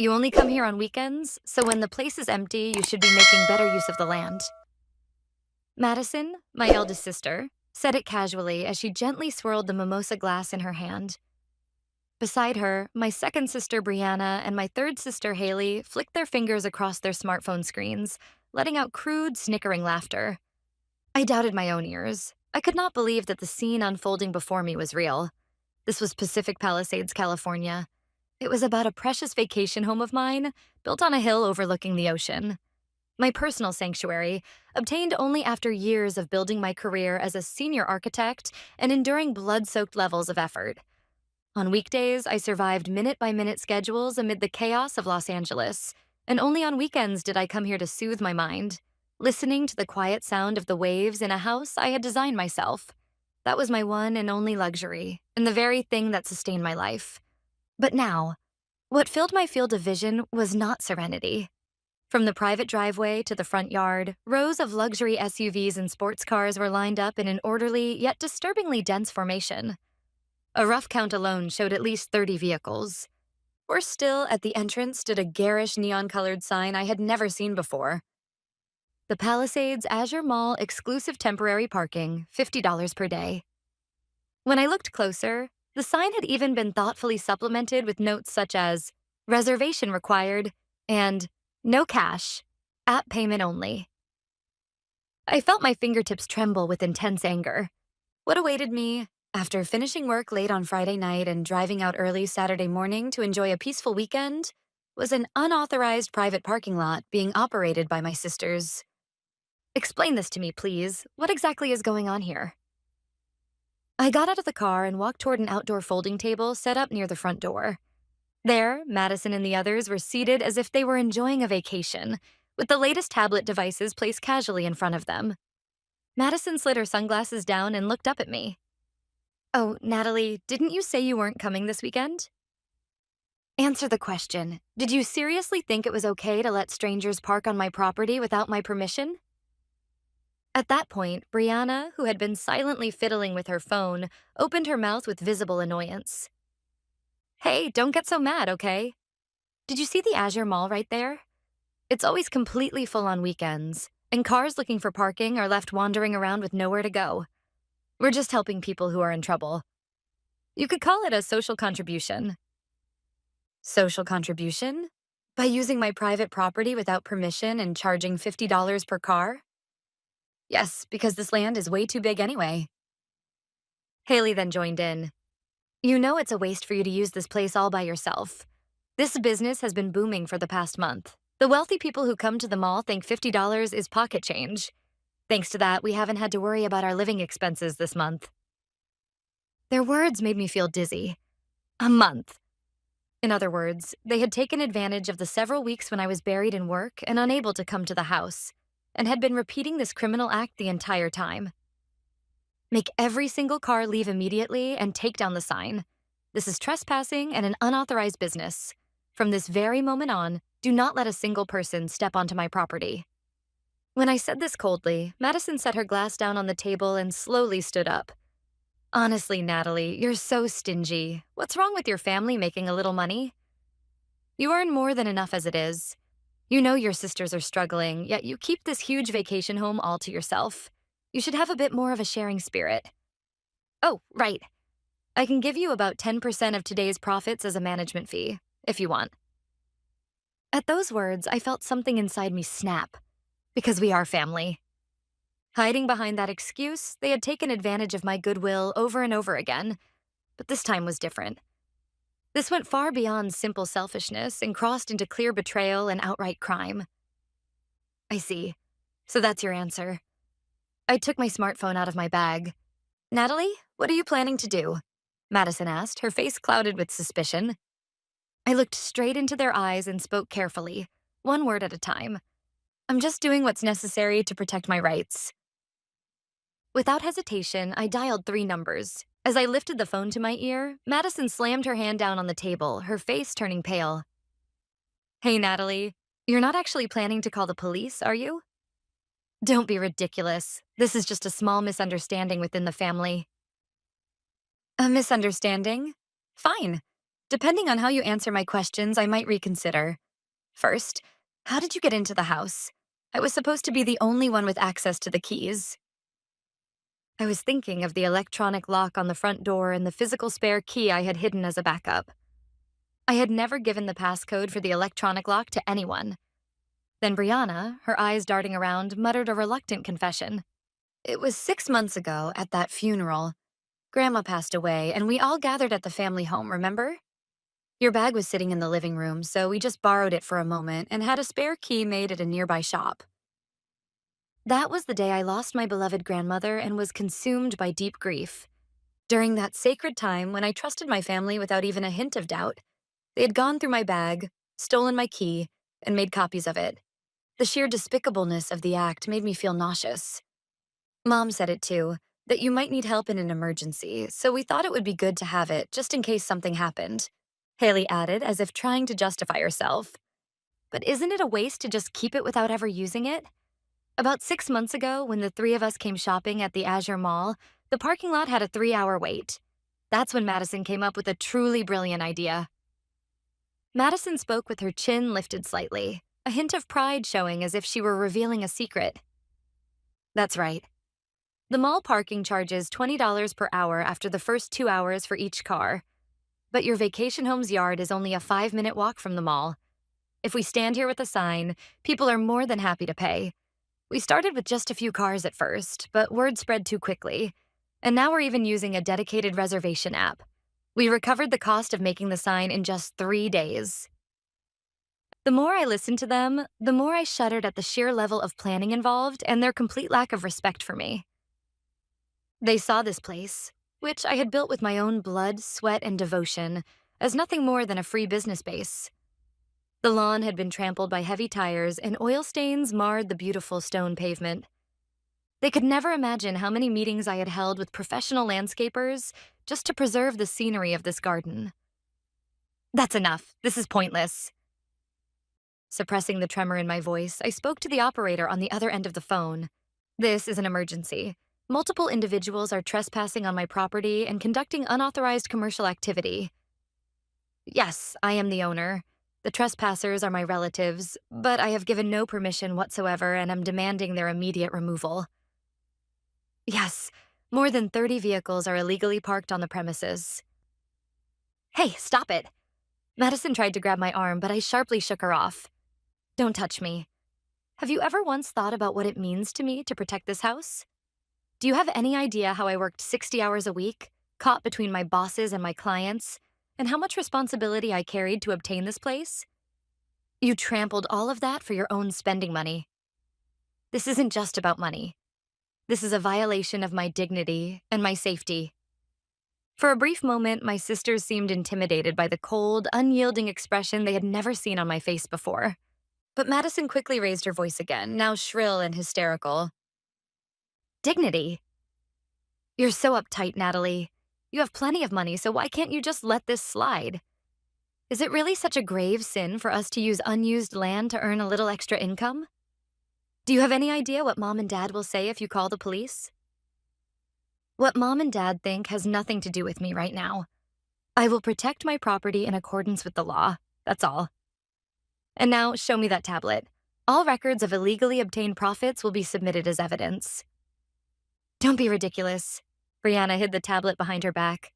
You only come here on weekends, so when the place is empty, you should be making better use of the land. Madison, my eldest sister, said it casually as she gently swirled the mimosa glass in her hand. Beside her, my second sister Brianna and my third sister Haley flicked their fingers across their smartphone screens, letting out crude, snickering laughter. I doubted my own ears. I could not believe that the scene unfolding before me was real. This was Pacific Palisades, California. It was about a precious vacation home of mine, built on a hill overlooking the ocean. My personal sanctuary, obtained only after years of building my career as a senior architect and enduring blood-soaked levels of effort. On weekdays, I survived minute-by-minute schedules amid the chaos of Los Angeles, and only on weekends did I come here to soothe my mind, listening to the quiet sound of the waves in a house I had designed myself. That was my one and only luxury, and the very thing that sustained my life. But now, what filled my field of vision was not serenity. From the private driveway to the front yard, rows of luxury SUVs and sports cars were lined up in an orderly yet disturbingly dense formation. A rough count alone showed at least 30 vehicles. Worse still, at the entrance stood a garish neon-colored sign I had never seen before. The Palisades Azure Mall exclusive temporary parking, $50 per day. When I looked closer, the sign had even been thoughtfully supplemented with notes such as, reservation required, and no cash, app payment only. I felt my fingertips tremble with intense anger. What awaited me, after finishing work late on Friday night and driving out early Saturday morning to enjoy a peaceful weekend, was an unauthorized private parking lot being operated by my sisters. Explain this to me, please. What exactly is going on here? I got out of the car and walked toward an outdoor folding table set up near the front door. There, Madison and the others were seated as if they were enjoying a vacation, with the latest tablet devices placed casually in front of them. Madison slid her sunglasses down and looked up at me. Oh, Natalie, didn't you say you weren't coming this weekend? Answer the question. Did you seriously think it was okay to let strangers park on my property without my permission? At that point, Brianna, who had been silently fiddling with her phone, opened her mouth with visible annoyance. Hey, don't get so mad, okay? Did you see the Azure Mall right there? It's always completely full on weekends, and cars looking for parking are left wandering around with nowhere to go. We're just helping people who are in trouble. You could call it a social contribution. Social contribution? By using my private property without permission and charging $50 per car? Yes, because this land is way too big anyway. Haley then joined in. You know it's a waste for you to use this place all by yourself. This business has been booming for the past month. The wealthy people who come to the mall think $50 is pocket change. Thanks to that, we haven't had to worry about our living expenses this month. Their words made me feel dizzy. A month. In other words, they had taken advantage of the several weeks when I was buried in work and unable to come to the house, and had been repeating this criminal act the entire time. Make every single car leave immediately and take down the sign. This is trespassing and an unauthorized business. From this very moment on, do not let a single person step onto my property. When I said this coldly, Madison set her glass down on the table and slowly stood up. Honestly, Natalie, you're so stingy. What's wrong with your family making a little money? You earn more than enough as it is. You know your sisters are struggling, yet you keep this huge vacation home all to yourself. You should have a bit more of a sharing spirit. Oh, right. I can give you about 10% of today's profits as a management fee, if you want. At those words, I felt something inside me snap. Because we are family. Hiding behind that excuse, they had taken advantage of my goodwill over and over again. But this time was different. This went far beyond simple selfishness and crossed into clear betrayal and outright crime. I see. So that's your answer. I took my smartphone out of my bag. Natalie, what are you planning to do? Madison asked, her face clouded with suspicion. I looked straight into their eyes and spoke carefully, one word at a time. I'm just doing what's necessary to protect my rights. Without hesitation, I dialed 3 numbers. As I lifted the phone to my ear, Madison slammed her hand down on the table, her face turning pale. Hey, Natalie, you're not actually planning to call the police, are you? Don't be ridiculous. This is just a small misunderstanding within the family. A misunderstanding? Fine. Depending on how you answer my questions, I might reconsider. First, how did you get into the house? I was supposed to be the only one with access to the keys. I was thinking of the electronic lock on the front door and the physical spare key I had hidden as a backup. I had never given the passcode for the electronic lock to anyone. Then Brianna, her eyes darting around, muttered a reluctant confession. It was 6 months ago at that funeral. Grandma passed away, and we all gathered at the family home, remember? Your bag was sitting in the living room, so we just borrowed it for a moment and had a spare key made at a nearby shop. That was the day I lost my beloved grandmother and was consumed by deep grief. During that sacred time when I trusted my family without even a hint of doubt, they had gone through my bag, stolen my key, and made copies of it. The sheer despicableness of the act made me feel nauseous. Mom said it too, that you might need help in an emergency, so we thought it would be good to have it just in case something happened. Haley added, as if trying to justify herself. But isn't it a waste to just keep it without ever using it? About 6 months ago, when the three of us came shopping at the Azure Mall, the parking lot had a 3-hour wait. That's when Madison came up with a truly brilliant idea. Madison spoke with her chin lifted slightly, a hint of pride showing as if she were revealing a secret. That's right. The mall parking charges $20 per hour after the first 2 hours for each car. But your vacation home's yard is only a 5-minute walk from the mall. If we stand here with a sign, people are more than happy to pay. We started with just a few cars at first, but word spread too quickly. And now we're even using a dedicated reservation app. We recovered the cost of making the sign in just 3 days. The more I listened to them, the more I shuddered at the sheer level of planning involved and their complete lack of respect for me. They saw this place, which I had built with my own blood, sweat, and devotion, as nothing more than a free business base. The lawn had been trampled by heavy tires, and oil stains marred the beautiful stone pavement. They could never imagine how many meetings I had held with professional landscapers just to preserve the scenery of this garden. That's enough. This is pointless. Suppressing the tremor in my voice, I spoke to the operator on the other end of the phone. This is an emergency. Multiple individuals are trespassing on my property and conducting unauthorized commercial activity. Yes, I am the owner. The trespassers are my relatives, but I have given no permission whatsoever and am demanding their immediate removal. Yes, more than 30 vehicles are illegally parked on the premises. Hey, stop it! Madison tried to grab my arm, but I sharply shook her off. Don't touch me. Have you ever once thought about what it means to me to protect this house? Do you have any idea how I worked 60 hours a week, caught between my bosses and my clients, and how much responsibility I carried to obtain this place? You trampled all of that for your own spending money. This isn't just about money. This is a violation of my dignity and my safety. For a brief moment, my sisters seemed intimidated by the cold, unyielding expression they had never seen on my face before. But Madison quickly raised her voice again, now shrill and hysterical. Dignity? You're so uptight, Natalie. You have plenty of money, so why can't you just let this slide? Is it really such a grave sin for us to use unused land to earn a little extra income? Do you have any idea what Mom and Dad will say if you call the police? What Mom and Dad think has nothing to do with me right now. I will protect my property in accordance with the law, that's all. And now, show me that tablet. All records of illegally obtained profits will be submitted as evidence. Don't be ridiculous. Brianna hid the tablet behind her back.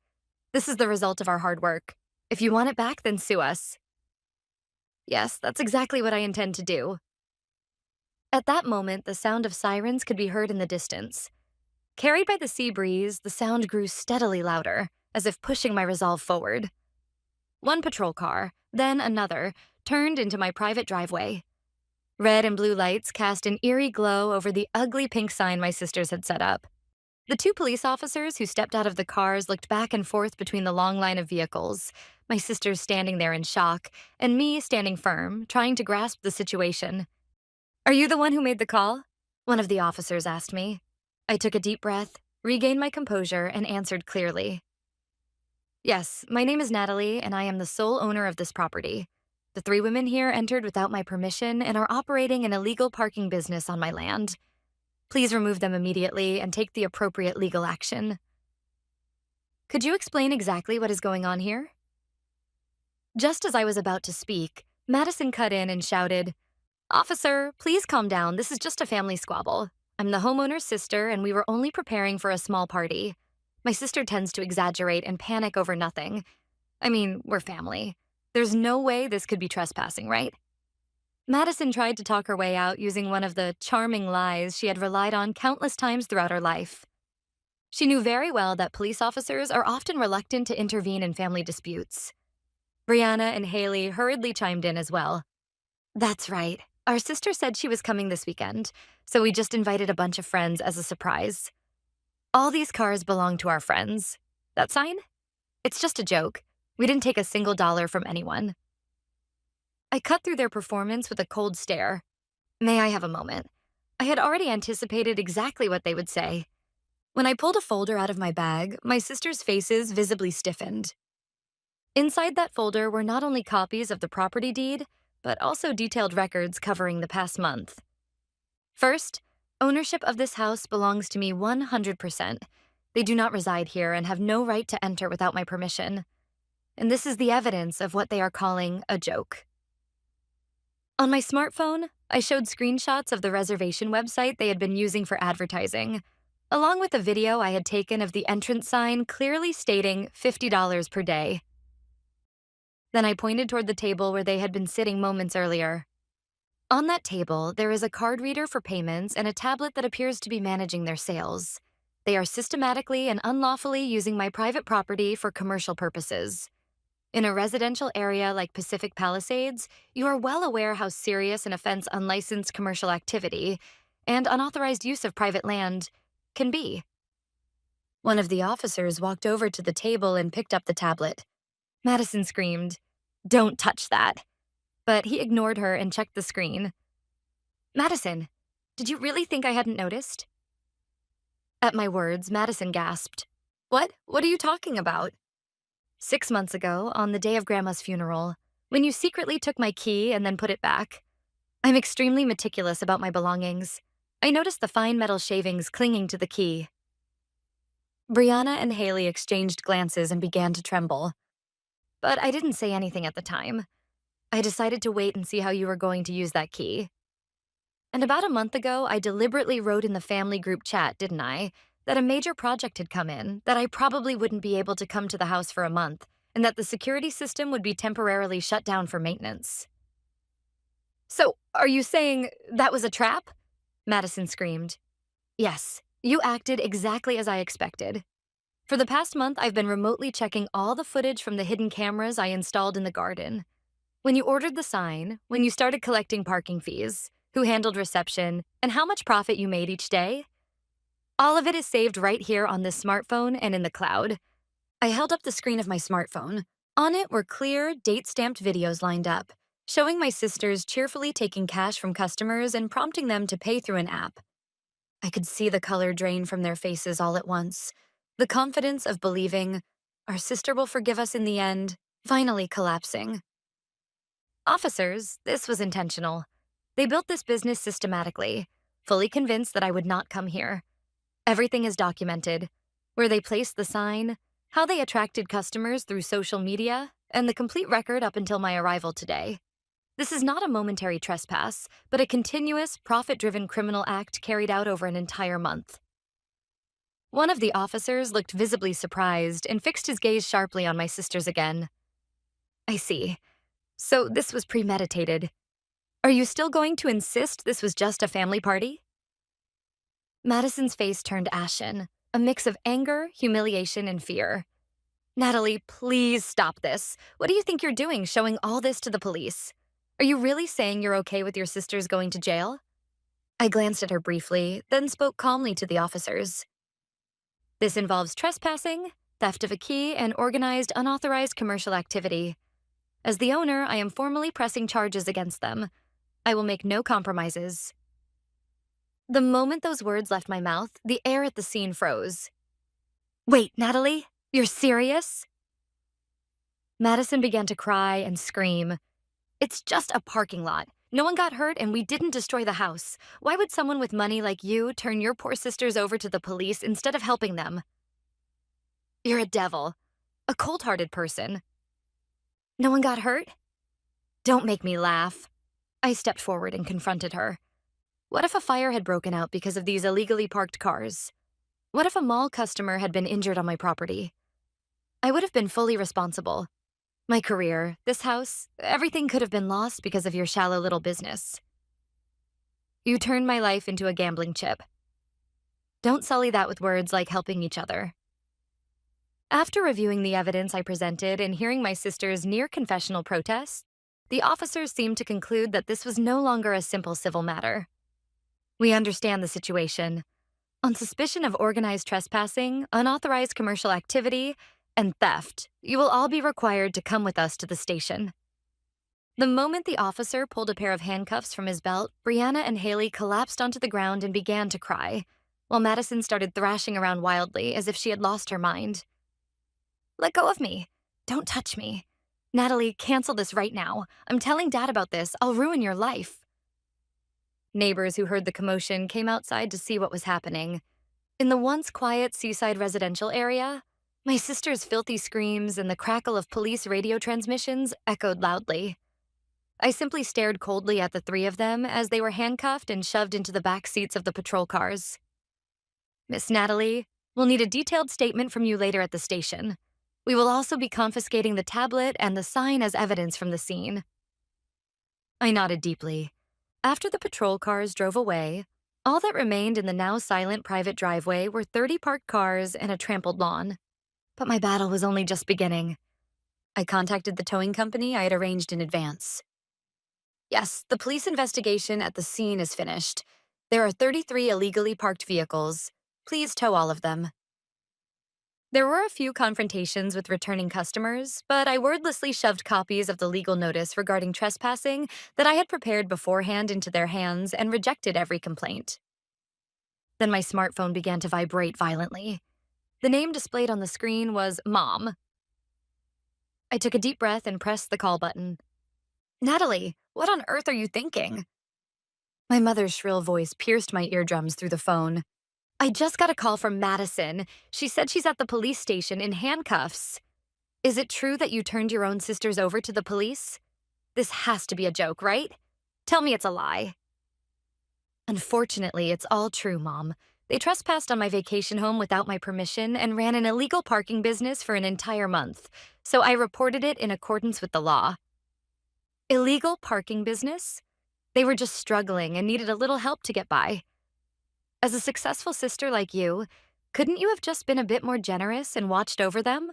This is the result of our hard work. If you want it back, then sue us. Yes, that's exactly what I intend to do. At that moment, the sound of sirens could be heard in the distance. Carried by the sea breeze, the sound grew steadily louder, as if pushing my resolve forward. One patrol car, then another, turned into my private driveway. Red and blue lights cast an eerie glow over the ugly pink sign my sisters had set up. The 2 police officers who stepped out of the cars looked back and forth between the long line of vehicles, my sisters standing there in shock, and me standing firm, trying to grasp the situation. Are you the one who made the call? One of the officers asked me. I took a deep breath, regained my composure, and answered clearly. Yes, my name is Natalie, and I am the sole owner of this property. The 3 women here entered without my permission and are operating an illegal parking business on my land. Please remove them immediately and take the appropriate legal action. Could you explain exactly what is going on here? Just as I was about to speak, Madison cut in and shouted, "Officer, please calm down. This is just a family squabble. I'm the homeowner's sister, and we were only preparing for a small party. My sister tends to exaggerate and panic over nothing. I mean, we're family. There's no way this could be trespassing, right?" Madison tried to talk her way out using one of the charming lies she had relied on countless times throughout her life. She knew very well that police officers are often reluctant to intervene in family disputes. Brianna and Haley hurriedly chimed in as well. "That's right. Our sister said she was coming this weekend, so we just invited a bunch of friends as a surprise. All these cars belong to our friends. That sign? It's just a joke. We didn't take a single dollar from anyone." I cut through their performance with a cold stare. "May I have a moment?" I had already anticipated exactly what they would say. When I pulled a folder out of my bag, my sister's faces visibly stiffened. Inside that folder were not only copies of the property deed, but also detailed records covering the past month. First, ownership of this house belongs to me 100%. They do not reside here and have no right to enter without my permission. And this is the evidence of what they are calling a joke. On my smartphone, I showed screenshots of the reservation website they had been using for advertising, along with a video I had taken of the entrance sign clearly stating $50 per day. Then I pointed toward the table where they had been sitting moments earlier. On that table, there is a card reader for payments and a tablet that appears to be managing their sales. They are systematically and unlawfully using my private property for commercial purposes. In a residential area like Pacific Palisades, you are well aware how serious an offense unlicensed commercial activity and unauthorized use of private land can be. One of the officers walked over to the table and picked up the tablet. Madison screamed, "Don't touch that." But he ignored her and checked the screen. "Madison, did you really think I hadn't noticed?" At my words, Madison gasped. "What? What are you talking about?" "6 months ago, on the day of Grandma's funeral, when you secretly took my key and then put it back. I'm extremely meticulous about my belongings. I noticed the fine metal shavings clinging to the key." Brianna and Haley exchanged glances and began to tremble. But I didn't say anything at the time. I decided to wait and see how you were going to use that key. And about a month ago, I deliberately wrote in the family group chat, didn't I, that a major project had come in, that I probably wouldn't be able to come to the house for a month, and that the security system would be temporarily shut down for maintenance. "So, are you saying that was a trap?" Madison screamed. "Yes, you acted exactly as I expected. For the past month, I've been remotely checking all the footage from the hidden cameras I installed in the garden. When you ordered the sign, when you started collecting parking fees, who handled reception, and how much profit you made each day, all of it is saved right here on this smartphone and in the cloud." I held up the screen of my smartphone. On it were clear, date-stamped videos lined up, showing my sisters cheerfully taking cash from customers and prompting them to pay through an app. I could see the color drain from their faces all at once. The confidence of believing, our sister will forgive us in the end, finally collapsing. Officers, this was intentional. They built this business systematically, fully convinced that I would not come here. Everything is documented: where they placed the sign, how they attracted customers through social media, and the complete record up until my arrival today. This is not a momentary trespass, but a continuous, profit-driven criminal act carried out over an entire month. One of the officers looked visibly surprised and fixed his gaze sharply on my sisters again. "I see. So this was premeditated. Are you still going to insist this was just a family party?" Madison's face turned ashen, a mix of anger, humiliation, and fear. "Natalie, please stop this. What do you think you're doing, showing all this to the police? Are you really saying you're okay with your sisters going to jail?" I glanced at her briefly, then spoke calmly to the officers. "This involves trespassing, theft of a key, and organized unauthorized commercial activity. As the owner, I am formally pressing charges against them. I will make no compromises." The moment those words left my mouth, the air at the scene froze. "Wait, Natalie, you're serious?" Madison began to cry and scream. "It's just a parking lot. No one got hurt and we didn't destroy the house. Why would someone with money like you turn your poor sisters over to the police instead of helping them?" "You're a devil, a cold-hearted person." No one got hurt? Don't make me laugh. I stepped forward and confronted her. What if a fire had broken out because of these illegally parked cars? What if a mall customer had been injured on my property? I would have been fully responsible. My career, this house, everything could have been lost because of your shallow little business. You turned my life into a gambling chip. Don't sully that with words like helping each other. After reviewing the evidence I presented and hearing my sister's near confessional protest, the officers seemed to conclude that this was no longer a simple civil matter. We understand the situation. On suspicion of organized trespassing, unauthorized commercial activity, and theft, you will all be required to come with us to the station. The moment the officer pulled a pair of handcuffs from his belt, Brianna and Haley collapsed onto the ground and began to cry, while Madison started thrashing around wildly as if she had lost her mind. Let go of me. Don't touch me. Natalie, cancel this right now. I'm telling Dad about this. I'll ruin your life. Neighbors who heard the commotion came outside to see what was happening. In the once quiet seaside residential area, my sister's filthy screams and the crackle of police radio transmissions echoed loudly. I simply stared coldly at the three of them as they were handcuffed and shoved into the back seats of the patrol cars. Miss Natalie, we'll need a detailed statement from you later at the station. We will also be confiscating the tablet and the sign as evidence from the scene. I nodded deeply. After the patrol cars drove away, all that remained in the now silent private driveway were 30 parked cars and a trampled lawn. But my battle was only just beginning. I contacted the towing company I had arranged in advance. Yes, the police investigation at the scene is finished. There are 33 illegally parked vehicles. Please tow all of them. There were a few confrontations with returning customers, but I wordlessly shoved copies of the legal notice regarding trespassing that I had prepared beforehand into their hands and rejected every complaint. Then my smartphone began to vibrate violently. The name displayed on the screen was Mom. I took a deep breath and pressed the call button. Natalie, what on earth are you thinking? My mother's shrill voice pierced my eardrums through the phone. I just got a call from Madison. She said she's at the police station in handcuffs. Is it true that you turned your own sisters over to the police? This has to be a joke, right? Tell me it's a lie. Unfortunately, it's all true, Mom. They trespassed on my vacation home without my permission and ran an illegal parking business for an entire month, so I reported it in accordance with the law. Illegal parking business? They were just struggling and needed a little help to get by. As a successful sister like you, couldn't you have just been a bit more generous and watched over them?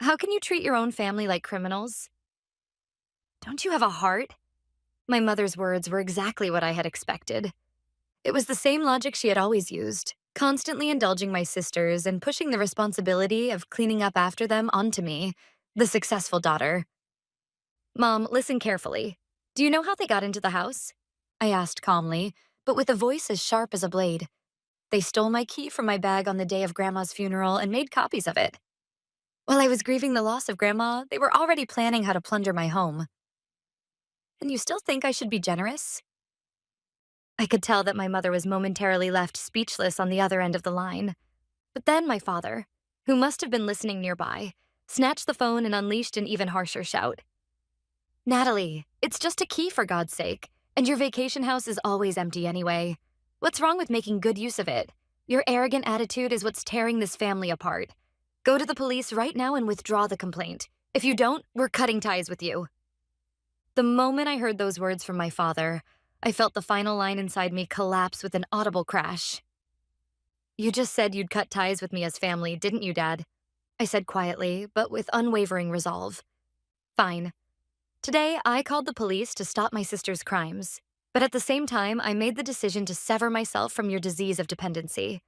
How can you treat your own family like criminals? Don't you have a heart? My mother's words were exactly what I had expected. It was the same logic she had always used, constantly indulging my sisters and pushing the responsibility of cleaning up after them onto me, the successful daughter. Mom, listen carefully. Do you know how they got into the house? I asked calmly, but with a voice as sharp as a blade. They stole my key from my bag on the day of Grandma's funeral and made copies of it. While I was grieving the loss of Grandma, they were already planning how to plunder my home. And you still think I should be generous? I could tell that my mother was momentarily left speechless on the other end of the line. But then my father, who must have been listening nearby, snatched the phone and unleashed an even harsher shout. Natalie, it's just a key for God's sake, and your vacation house is always empty anyway. What's wrong with making good use of it? Your arrogant attitude is what's tearing this family apart. Go to the police right now and withdraw the complaint. If you don't, we're cutting ties with you. The moment I heard those words from my father, I felt the final line inside me collapse with an audible crash. You just said you'd cut ties with me as family, didn't you, Dad? I said quietly, but with unwavering resolve. Fine. Today, I called the police to stop my sister's crimes, but at the same time, I made the decision to sever myself from your disease of dependency.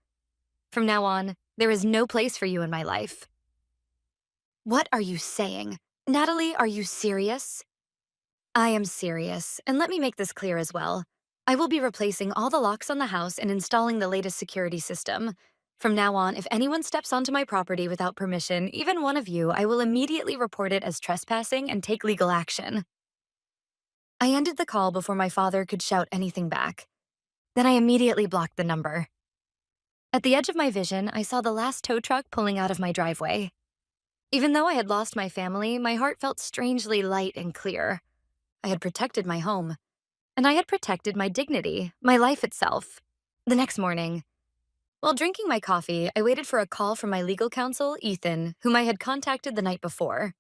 From now on, there is no place for you in my life. What are you saying? Natalie, are you serious? I am serious, and let me make this clear as well. I will be replacing all the locks on the house and installing the latest security system. From now on, if anyone steps onto my property without permission, even one of you, I will immediately report it as trespassing and take legal action. I ended the call before my father could shout anything back. Then I immediately blocked the number. At the edge of my vision, I saw the last tow truck pulling out of my driveway. Even though I had lost my family, my heart felt strangely light and clear. I had protected my home, and I had protected my dignity, my life itself. The next morning, while drinking my coffee, I waited for a call from my legal counsel, Ethan, whom I had contacted the night before.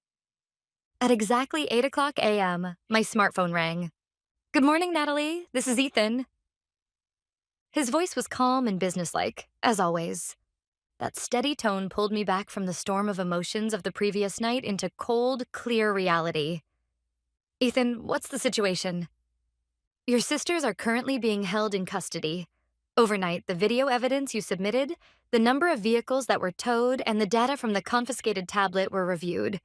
At exactly 8 o'clock a.m., my smartphone rang. "Good morning, Natalie. This is Ethan." His voice was calm and businesslike, as always. That steady tone pulled me back from the storm of emotions of the previous night into cold, clear reality. "Ethan, what's the situation?" "Your sisters are currently being held in custody. Overnight, the video evidence you submitted, the number of vehicles that were towed, and the data from the confiscated tablet were reviewed.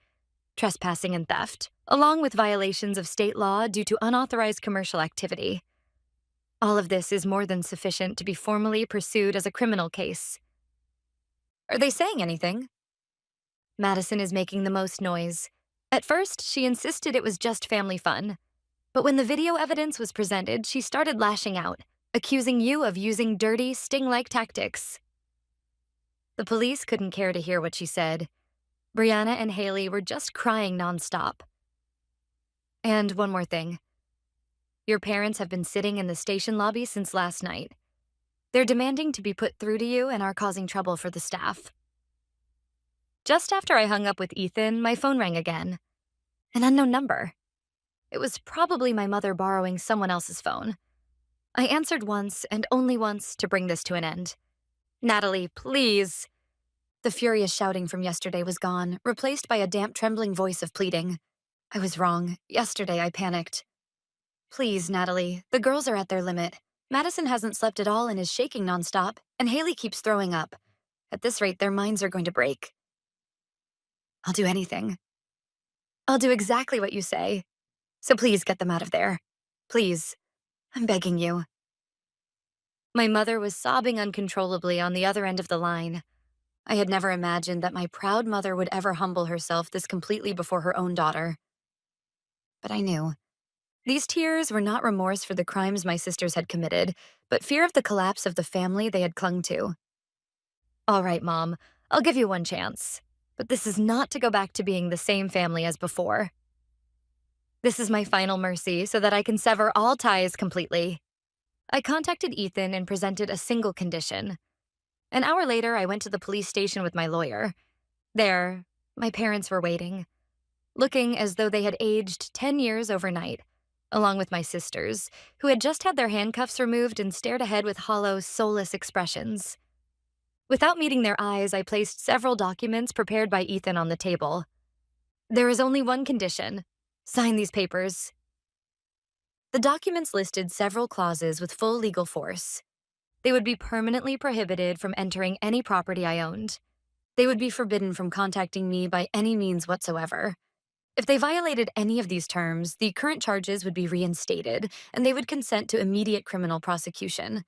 Trespassing and theft, along with violations of state law due to unauthorized commercial activity. All of this is more than sufficient to be formally pursued as a criminal case." "Are they saying anything?" "Madison is making the most noise. At first, she insisted it was just family fun. But when the video evidence was presented, she started lashing out, accusing you of using dirty, sting-like tactics." The police couldn't care to hear what she said. Brianna and Haley were just crying nonstop. "And one more thing. Your parents have been sitting in the station lobby since last night. They're demanding to be put through to you and are causing trouble for the staff." Just after I hung up with Ethan, my phone rang again. An unknown number. It was probably my mother borrowing someone else's phone. I answered once and only once to bring this to an end. "Natalie, please." The furious shouting from yesterday was gone, replaced by a damp, trembling voice of pleading. I was wrong. Yesterday I panicked. "Please, Natalie, the girls are at their limit. Madison hasn't slept at all and is shaking nonstop, and Haley keeps throwing up. At this rate, their minds are going to break." "I'll do anything. I'll do exactly what you say. So please get them out of there. Please. I'm begging you." My mother was sobbing uncontrollably on the other end of the line. I had never imagined that my proud mother would ever humble herself this completely before her own daughter. But I knew. These tears were not remorse for the crimes my sisters had committed, but fear of the collapse of the family they had clung to. "All right, Mom, I'll give you one chance. But this is not to go back to being the same family as before. This is my final mercy so that I can sever all ties completely." I contacted Ethan and presented a single condition. An hour later, I went to the police station with my lawyer. There, my parents were waiting, looking as though they had aged 10 years overnight, along with my sisters, who had just had their handcuffs removed and stared ahead with hollow, soulless expressions. Without meeting their eyes, I placed several documents prepared by Ethan on the table. "There is only one condition. Sign these papers." The documents listed several clauses with full legal force. They would be permanently prohibited from entering any property I owned. They would be forbidden from contacting me by any means whatsoever. If they violated any of these terms, the current charges would be reinstated, and they would consent to immediate criminal prosecution.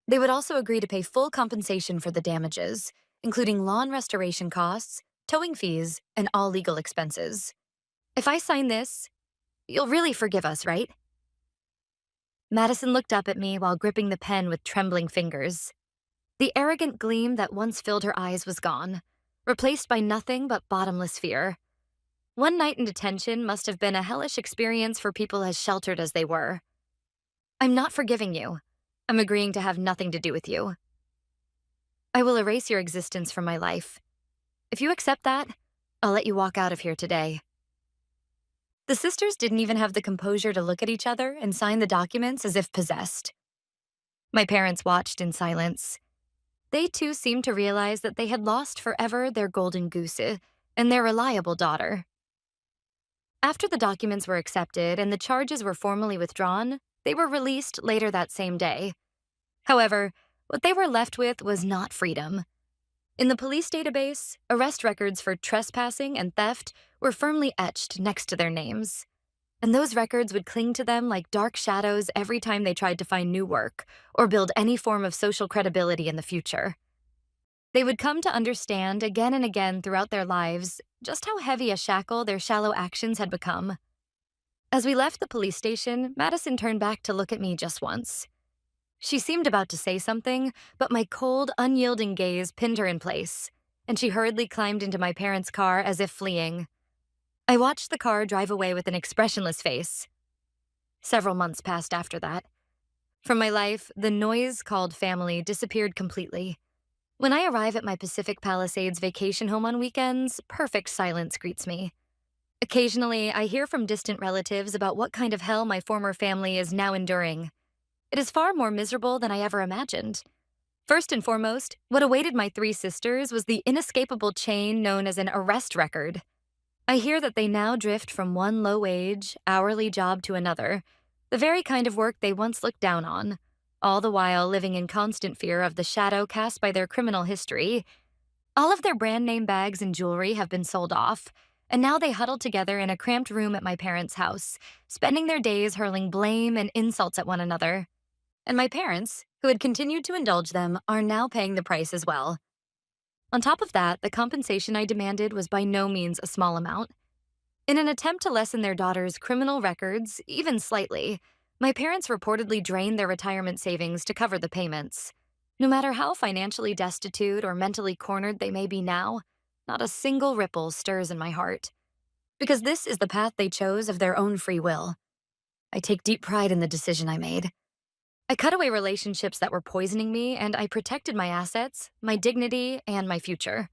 They would also agree to pay full compensation for the damages, including lawn restoration costs, towing fees, and all legal expenses. If I sign this, you'll really forgive us, right? Madison looked up at me while gripping the pen with trembling fingers. The arrogant gleam that once filled her eyes was gone, replaced by nothing but bottomless fear. One night in detention must have been a hellish experience for people as sheltered as they were. "I'm not forgiving you. I'm agreeing to have nothing to do with you. I will erase your existence from my life. If you accept that, I'll let you walk out of here today." The sisters didn't even have the composure to look at each other and sign the documents as if possessed. My parents watched in silence. They too seemed to realize that they had lost forever their golden goose and their reliable daughter. After the documents were accepted and the charges were formally withdrawn, they were released later that same day. However, what they were left with was not freedom. In the police database, arrest records for trespassing and theft were firmly etched next to their names. And those records would cling to them like dark shadows every time they tried to find new work or build any form of social credibility in the future. They would come to understand again and again throughout their lives just how heavy a shackle their shallow actions had become. As we left the police station, Madison turned back to look at me just once. She seemed about to say something, but my cold, unyielding gaze pinned her in place. and she hurriedly climbed into my parents' car as if fleeing. I watched the car drive away with an expressionless face. Several months passed after that. From my life, the noise called family disappeared completely. When I arrive at my Pacific Palisades vacation home on weekends, perfect silence greets me. Occasionally, I hear from distant relatives about what kind of hell my former family is now enduring. It is far more miserable than I ever imagined. First and foremost, what awaited my three sisters was the inescapable chain known as an arrest record. I hear that they now drift from one low-wage, hourly job to another, the very kind of work they once looked down on, all the while living in constant fear of the shadow cast by their criminal history. All of their brand name bags and jewelry have been sold off, and now they huddle together in a cramped room at my parents' house, spending their days hurling blame and insults at one another. And my parents, who had continued to indulge them, are now paying the price as well. On top of that, the compensation I demanded was by no means a small amount. In an attempt to lessen their daughter's criminal records, even slightly, my parents reportedly drained their retirement savings to cover the payments. No matter how financially destitute or mentally cornered they may be now, not a single ripple stirs in my heart. Because this is the path they chose of their own free will. I take deep pride in the decision I made. I cut away relationships that were poisoning me, and I protected my assets, my dignity, and my future.